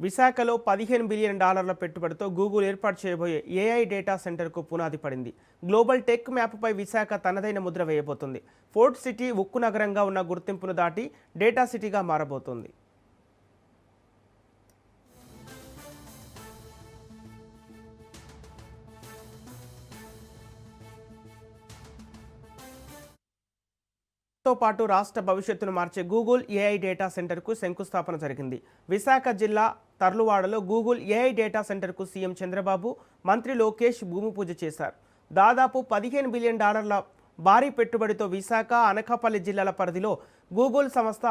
విశాఖలో $15 బిలియన్ పెట్టుబడితో గూగుల్ ఏర్పాటు చేయబోయే ఏఐ డేటా సెంటర్కు పునాది పడింది. గ్లోబల్ టెక్ మ్యాప్పై విశాఖ తనదైన ముద్ర వేయబోతుంది. ఫోర్ట్ సిటీ ఉక్కు నగరంగా ఉన్న గుర్తింపును దాటి డేటా సిటీగా మారబోతోంది. తో పాటు రాష్ట్ర భవిష్యత్తును మార్చే గూగుల్ ఏఐ డేటా సెంటర్కు శంకుస్థాపన జరిగింది. విశాఖ జిల్లా తర్లువాడలో గూగుల్ ఏఐ డేటా సెంటర్కు సీఎం చంద్రబాబు, మంత్రి లోకేష్ భూమి పూజ చేశారు. దాదాపు $15 బిలియన్ భారీ పెట్టుబడితో విశాఖ, అనకాపల్లి జిల్లాల పరిధిలో గూగుల్ సంస్థ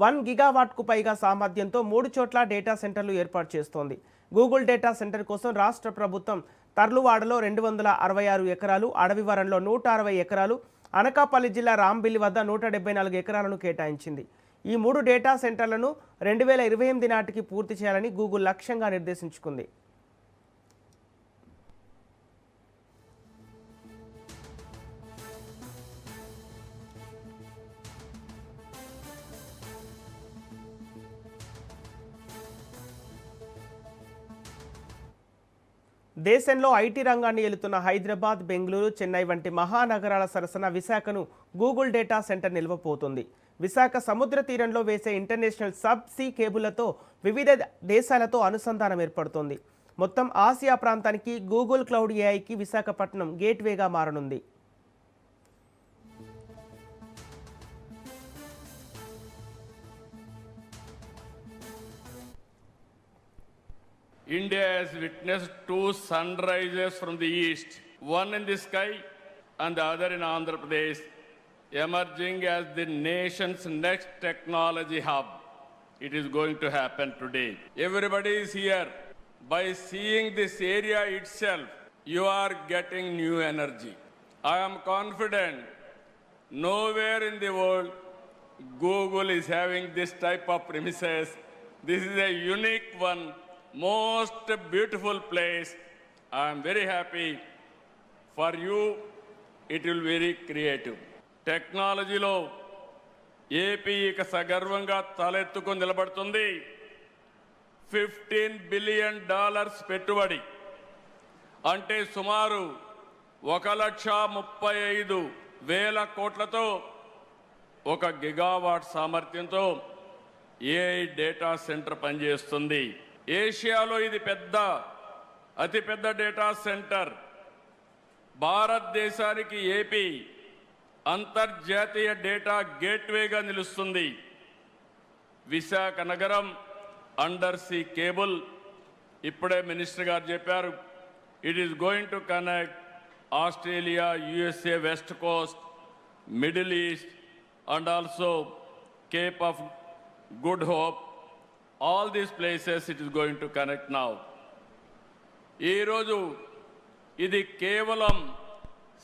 1 గిగావాట్కు పైగా సామర్థ్యంతో 3 చోట్ల డేటా సెంటర్లు ఏర్పాటు చేస్తోంది. గూగుల్ డేటా సెంటర్ కోసం రాష్ట్ర ప్రభుత్వం తర్లువాడలో 266 ఎకరాలు, అడవివరంలో 160 ఎకరాలు, అనకాపల్లి జిల్లా రాంబిల్లి వద్ద 174 ఎకరాలను కేటాయించింది. ఈ 3 డేటా సెంటర్లను 2028 నాటికి పూర్తి చేయాలని గూగుల్ లక్ష్యంగా నిర్దేశించుకుంది. దేశంలో ఐటీ రంగాన్ని ఏలుతున్న హైదరాబాద్, బెంగళూరు, చెన్నై వంటి మహానగరాల సరసన విశాఖను గూగుల్ డేటా సెంటర్ నిలవబోతోంది. విశాఖ సముద్ర తీరంలో వేసే ఇంటర్నేషనల్ సబ్ సీ కేబుళ్లతో వివిధ దేశాలతో అనుసంధానం ఏర్పడుతోంది. మొత్తం ఆసియా ప్రాంతానికి గూగుల్ క్లౌడ్ ఏఐకి విశాఖపట్నం గేట్వేగా మారనుంది. India has witnessed 2 sunrises from the east, one in the sky and the other in Andhra Pradesh, emerging as the nation's next technology hub. It is going to happen today. Everybody is here. By seeing this area itself, you are getting new energy. I am confident nowhere in the world Google is having this type of premises. This is a unique one. Most beautiful place. I am very happy for you. It will be very creative. Technology lo AP ఇక సగర్వంగా తలెత్తుకొని నిలబడుతుంది. $15 billion పెట్టుబడి అంటే సుమారు 1,35,000 కోట్లతో 1 gigawatt సామర్థ్యంతో AI data centre పనిచేస్తుంది. ఏషియాలో ఇది అతిపెద్ద డేటా సెంటర్. భారతదేశానికి ఏపీ అంతర్జాతీయ డేటా గేట్వేగా నిలుస్తుంది. విశాఖ నగరం అండర్ సీ కేబుల్ ఇప్పుడే మినిస్టర్ గారు చెప్పారు. It is going to connect Australia, USA west Coast, middle east and also Cape of good hope. All these places it is going to connect now. ఈ రోజు ఇది కేవలం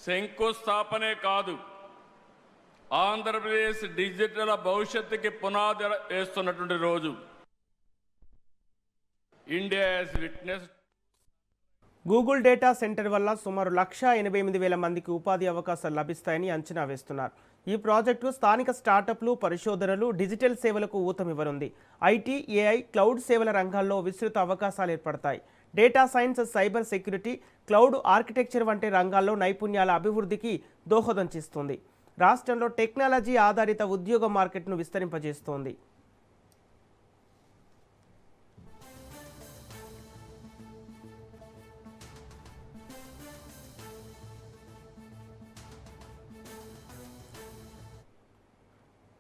శంకుస్థాపనే కాదు, ఆంధ్రప్రదేశ్ డిజిటల్ భవిష్యత్తుకి పునాది వేస్తున్నటువంటి రోజు. India has witnessed Google data centre వల్ల సుమారు 1,88,000 మందికి ఉపాధి అవకాశాలు లభిస్తాయని అంచనా వేస్తున్నారు. ఈ ప్రాజెక్టు స్థానిక స్టార్టప్లు, పరిశోధనలు, డిజిటల్ సేవలకు ఊతమివ్వనుంది. ఐటీ, ఏఐ, క్లౌడ్ సేవల రంగాల్లో విస్తృత అవకాశాలు ఏర్పడతాయి. Data science, cyber security, cloud architecture వంటి రంగాల్లో నైపుణ్యాల అభివృద్ధికి దోహదం చేస్తుంది. రాష్ట్రంలో టెక్నాలజీ ఆధారిత ఉద్యోగ మార్కెట్ను విస్తరింపజేస్తోంది.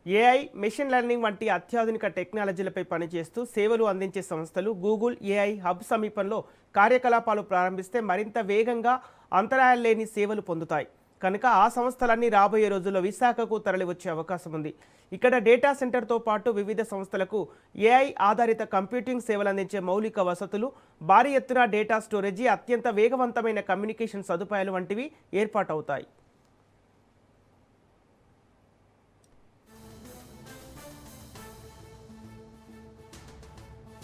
ఏఐ, మెషిన్ లెర్నింగ్ వంటి అత్యాధునిక టెక్నాలజీలపై పనిచేస్తూ సేవలు అందించే సంస్థలు గూగుల్ ఏఐ హబ్ సమీపంలో కార్యకలాపాలు ప్రారంభిస్తే మరింత వేగంగా, అంతరాయాలు లేని సేవలు పొందుతాయి. కనుక ఆ సంస్థలన్నీ రాబోయే రోజుల్లో విశాఖకు తరలివచ్చే అవకాశం ఉంది. ఇక్కడ డేటా సెంటర్తో పాటు వివిధ సంస్థలకు ఏఐ ఆధారిత కంప్యూటింగ్ సేవలు అందించే మౌలిక వసతులు, భారీ ఎత్తున డేటా స్టోరేజీ, అత్యంత వేగవంతమైన కమ్యూనికేషన్ సదుపాయాలు వంటివి ఏర్పాటవుతాయి.